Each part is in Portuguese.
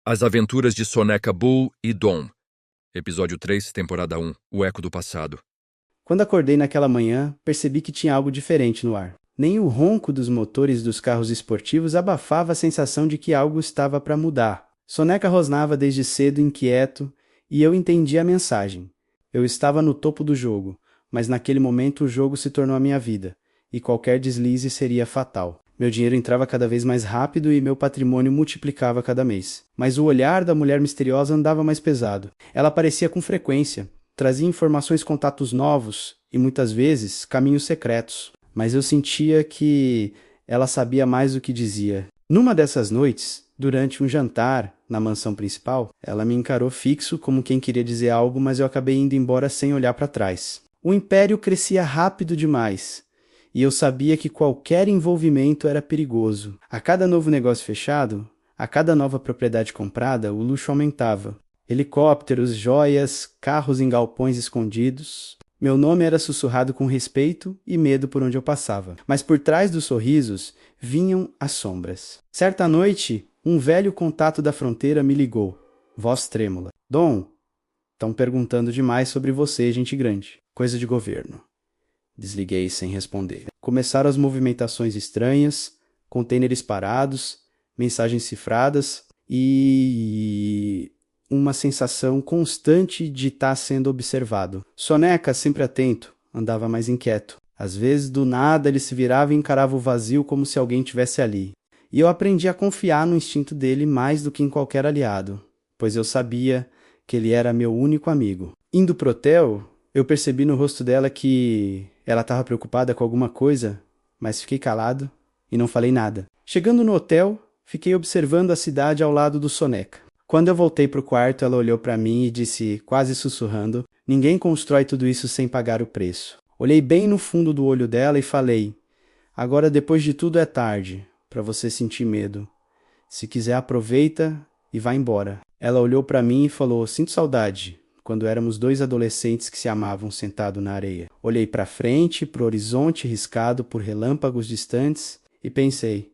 As Aventuras de Soneca Bull e Dom. Episódio 3, temporada 1. O Eco do Passado. Quando acordei naquela manhã, percebi que tinha algo diferente no ar. Nem o ronco dos motores dos carros esportivos abafava a sensação de que algo estava para mudar. Soneca rosnava desde cedo inquieto, e eu entendi a mensagem. Eu estava no topo do jogo, mas naquele momento o jogo se tornou a minha vida, e qualquer deslize seria fatal. Meu dinheiro entrava cada vez mais rápido e meu patrimônio multiplicava cada mês. Mas o olhar da mulher misteriosa andava mais pesado. Ela aparecia com frequência, trazia informações, contatos novos e muitas vezes caminhos secretos. Mas eu sentia que ela sabia mais do que dizia. Numa dessas noites, durante um jantar na mansão principal, ela me encarou fixo como quem queria dizer algo, mas eu acabei indo embora sem olhar para trás. O império crescia rápido demais. E eu sabia que qualquer envolvimento era perigoso. A cada novo negócio fechado, a cada nova propriedade comprada, o luxo aumentava. Helicópteros, joias, carros em galpões escondidos. Meu nome era sussurrado com respeito e medo por onde eu passava. Mas por trás dos sorrisos vinham as sombras. Certa noite, um velho contato da fronteira me ligou, voz trêmula. Dom, estão perguntando demais sobre você, gente grande. Coisa de governo. Desliguei sem responder. Começaram as movimentações estranhas, contêineres parados, mensagens cifradas e uma sensação constante de estar sendo observado. Soneca, sempre atento, andava mais inquieto. Às vezes, do nada, ele se virava e encarava o vazio como se alguém estivesse ali. E eu aprendi a confiar no instinto dele mais do que em qualquer aliado, pois eu sabia que ele era meu único amigo. Indo pro hotel, eu percebi no rosto dela que ela estava preocupada com alguma coisa, mas fiquei calado e não falei nada. Chegando no hotel, fiquei observando a cidade ao lado do Soneca. Quando eu voltei para o quarto, ela olhou para mim e disse, quase sussurrando, ninguém constrói tudo isso sem pagar o preço. Olhei bem no fundo do olho dela e falei, agora depois de tudo é tarde, para você sentir medo. Se quiser aproveita e vá embora. Ela olhou para mim e falou, sinto saudade. Quando éramos dois adolescentes que se amavam sentados na areia. Olhei para frente, para o horizonte riscado por relâmpagos distantes e pensei,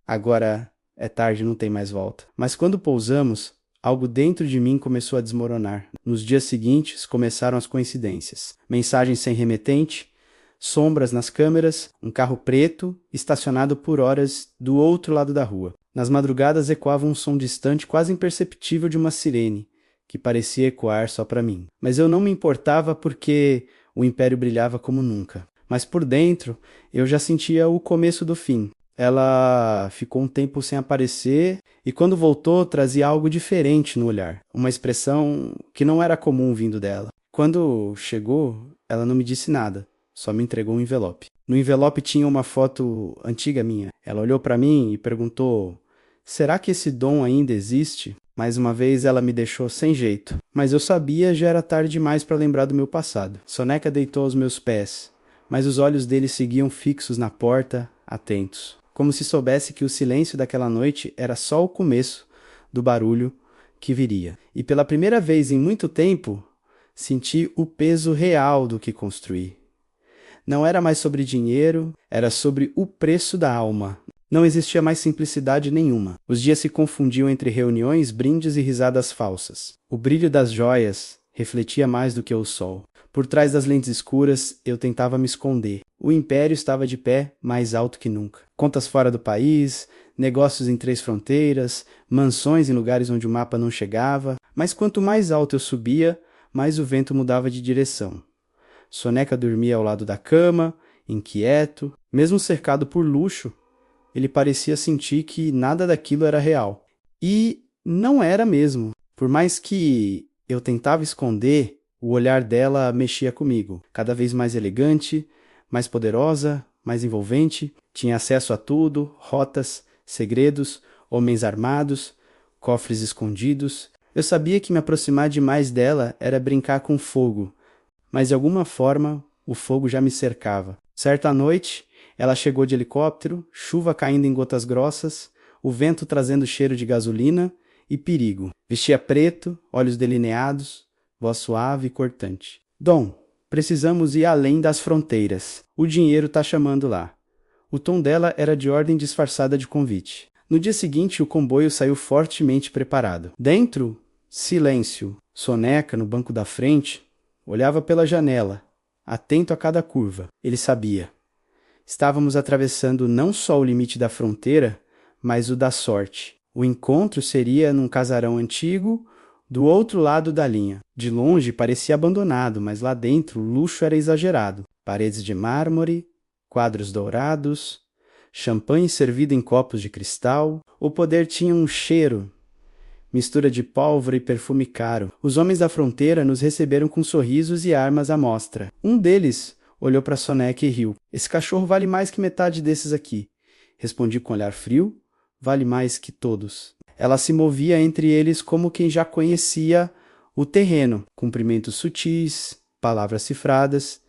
agora é tarde, não tem mais volta. Mas quando pousamos, algo dentro de mim começou a desmoronar. Nos dias seguintes começaram as coincidências. Mensagens sem remetente, sombras nas câmeras, um carro preto estacionado por horas do outro lado da rua. Nas madrugadas ecoava um som distante quase imperceptível de uma sirene, que parecia ecoar só para mim. Mas eu não me importava porque o império brilhava como nunca. Mas por dentro, eu já sentia o começo do fim. Ela ficou um tempo sem aparecer e quando voltou trazia algo diferente no olhar. Uma expressão que não era comum vindo dela. Quando chegou, ela não me disse nada, só me entregou um envelope. No envelope tinha uma foto antiga minha. Ela olhou para mim e perguntou, será que esse dom ainda existe? Mais uma vez ela me deixou sem jeito, mas eu sabia já era tarde demais para lembrar do meu passado. Soneca deitou aos meus pés, mas os olhos dele seguiam fixos na porta, atentos, como se soubesse que o silêncio daquela noite era só o começo do barulho que viria. E pela primeira vez em muito tempo, senti o peso real do que construí. Não era mais sobre dinheiro, era sobre o preço da alma. Não existia mais simplicidade nenhuma. Os dias se confundiam entre reuniões, brindes e risadas falsas. O brilho das joias refletia mais do que o sol. Por trás das lentes escuras, eu tentava me esconder. O império estava de pé, mais alto que nunca. Contas fora do país, negócios em 3 fronteiras, mansões em lugares onde o mapa não chegava. Mas quanto mais alto eu subia, mais o vento mudava de direção. Soneca dormia ao lado da cama, inquieto, mesmo cercado por luxo. Ele parecia sentir que nada daquilo era real. E não era mesmo. Por mais que eu tentava esconder, o olhar dela mexia comigo. Cada vez mais elegante, mais poderosa, mais envolvente. Tinha acesso a tudo, rotas, segredos, homens armados, cofres escondidos. Eu sabia que me aproximar demais dela era brincar com fogo. Mas de alguma forma, o fogo já me cercava. Certa noite, ela chegou de helicóptero, chuva caindo em gotas grossas, o vento trazendo cheiro de gasolina e perigo. Vestia preto, olhos delineados, voz suave e cortante. Dom, precisamos ir além das fronteiras. O dinheiro tá chamando lá. O tom dela era de ordem disfarçada de convite. No dia seguinte, o comboio saiu fortemente preparado. Dentro, silêncio. Soneca, no banco da frente, olhava pela janela, atento a cada curva. Ele sabia. Estávamos atravessando não só o limite da fronteira, mas o da sorte. O encontro seria num casarão antigo, do outro lado da linha. De longe parecia abandonado, mas lá dentro o luxo era exagerado. Paredes de mármore, quadros dourados, champanhe servido em copos de cristal. O poder tinha um cheiro, mistura de pólvora e perfume caro. Os homens da fronteira nos receberam com sorrisos e armas à mostra. Um deles olhou para Soneca e riu. Esse cachorro vale mais que metade desses aqui. Respondi com olhar frio. Vale mais que todos. Ela se movia entre eles como quem já conhecia o terreno. Cumprimentos sutis, palavras cifradas.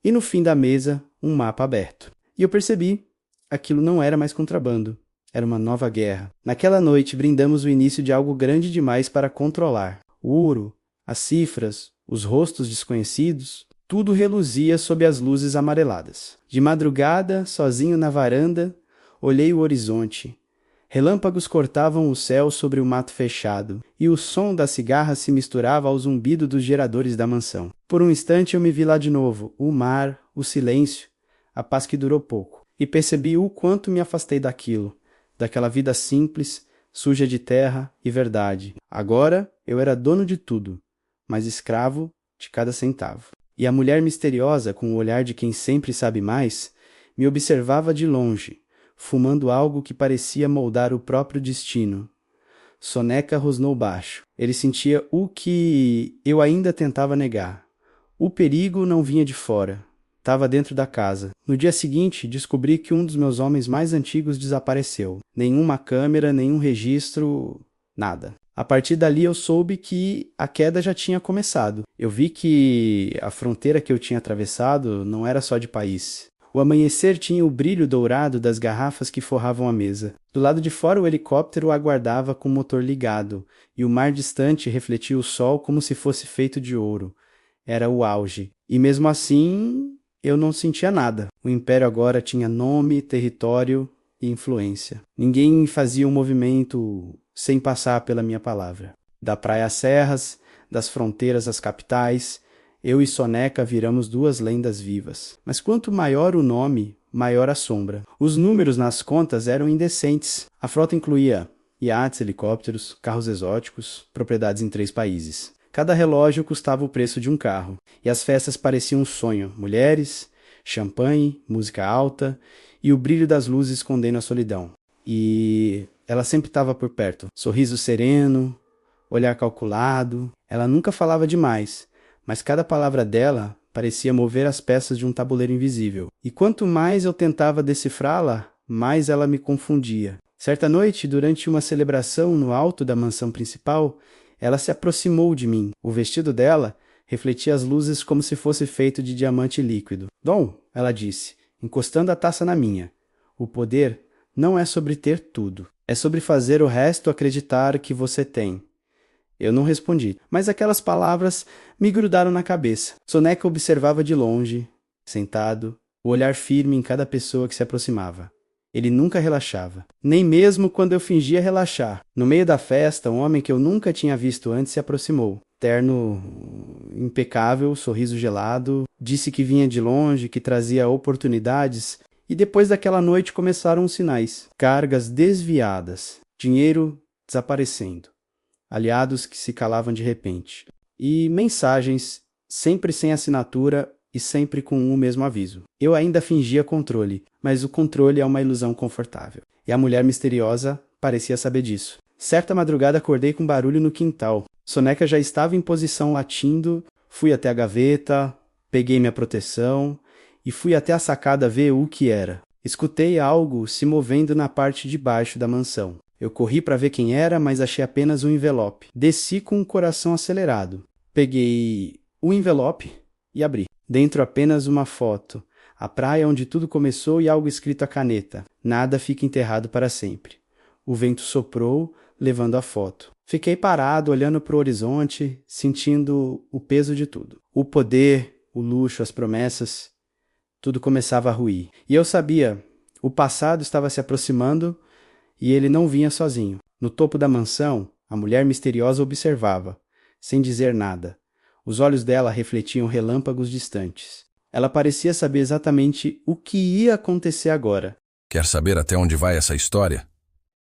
E no fim da mesa, um mapa aberto. E eu percebi, aquilo não era mais contrabando. Era uma nova guerra. Naquela noite, brindamos o início de algo grande demais para controlar. O ouro, as cifras, os rostos desconhecidos, tudo reluzia sob as luzes amareladas. De madrugada, sozinho na varanda, olhei o horizonte. Relâmpagos cortavam o céu sobre o mato fechado, e o som das cigarras se misturava ao zumbido dos geradores da mansão. Por um instante eu me vi lá de novo, o mar, o silêncio, a paz que durou pouco, e percebi o quanto me afastei daquilo, daquela vida simples, suja de terra e verdade. Agora eu era dono de tudo, mas escravo de cada centavo. E a mulher misteriosa, com o olhar de quem sempre sabe mais, me observava de longe, fumando algo que parecia moldar o próprio destino. Soneca rosnou baixo. Ele sentia o que eu ainda tentava negar. O perigo não vinha de fora. Estava dentro da casa. No dia seguinte, descobri que um dos meus homens mais antigos desapareceu. Nenhuma câmera, nenhum registro, nada. A partir dali eu soube que a queda já tinha começado. Eu vi que a fronteira que eu tinha atravessado não era só de país. O amanhecer tinha o brilho dourado das garrafas que forravam a mesa. Do lado de fora o helicóptero aguardava com o motor ligado, e o mar distante refletia o sol como se fosse feito de ouro. Era o auge. E mesmo assim, eu não sentia nada. O império agora tinha nome, território e influência. Ninguém fazia um movimento sem passar pela minha palavra. Da praia às serras, das fronteiras às capitais, eu e Soneca viramos duas lendas vivas. Mas quanto maior o nome, maior a sombra. Os números nas contas eram indecentes. A frota incluía iates, helicópteros, carros exóticos, propriedades em 3 países. Cada relógio custava o preço de um carro. E as festas pareciam um sonho. Mulheres, champanhe, música alta e o brilho das luzes escondendo a solidão. E ela sempre estava por perto. Sorriso sereno, olhar calculado. Ela nunca falava demais, mas cada palavra dela parecia mover as peças de um tabuleiro invisível. E quanto mais eu tentava decifrá-la, mais ela me confundia. Certa noite, durante uma celebração no alto da mansão principal, ela se aproximou de mim. O vestido dela refletia as luzes como se fosse feito de diamante líquido. Dom, ela disse, encostando a taça na minha, o poder não é sobre ter tudo. É sobre fazer o resto acreditar que você tem. Eu não respondi, mas aquelas palavras me grudaram na cabeça. Soneca observava de longe, sentado, o olhar firme em cada pessoa que se aproximava. Ele nunca relaxava, nem mesmo quando eu fingia relaxar. No meio da festa, um homem que eu nunca tinha visto antes se aproximou. Terno impecável, sorriso gelado, disse que vinha de longe, que trazia oportunidades, e depois daquela noite começaram os sinais. Cargas desviadas, dinheiro desaparecendo, aliados que se calavam de repente, e mensagens sempre sem assinatura e sempre com o mesmo aviso. Eu ainda fingia controle, mas o controle é uma ilusão confortável. E a mulher misteriosa parecia saber disso. Certa madrugada acordei com barulho no quintal. Soneca já estava em posição latindo, fui até a gaveta, peguei minha proteção e fui até a sacada ver o que era. Escutei algo se movendo na parte de baixo da mansão. Eu corri para ver quem era, mas achei apenas um envelope. Desci com o coração acelerado. Peguei o envelope e abri. Dentro apenas uma foto. A praia onde tudo começou e algo escrito à caneta. Nada fica enterrado para sempre. O vento soprou, levando a foto. Fiquei parado, olhando para o horizonte, sentindo o peso de tudo. O poder, o luxo, as promessas, tudo começava a ruir. E eu sabia, o passado estava se aproximando E ele não vinha sozinho. No topo da mansão, a mulher misteriosa observava, sem dizer nada. Os olhos dela refletiam relâmpagos distantes. Ela parecia saber exatamente o que ia acontecer agora. Quer saber até onde vai essa história?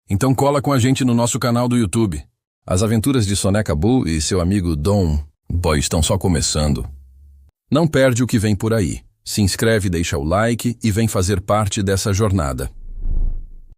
Então cola com a gente no nosso canal do YouTube. As aventuras de Soneca Bull e seu amigo Dom Boy estão só começando. Não perde o que vem por aí. Se inscreve, deixa o like e vem fazer parte dessa jornada.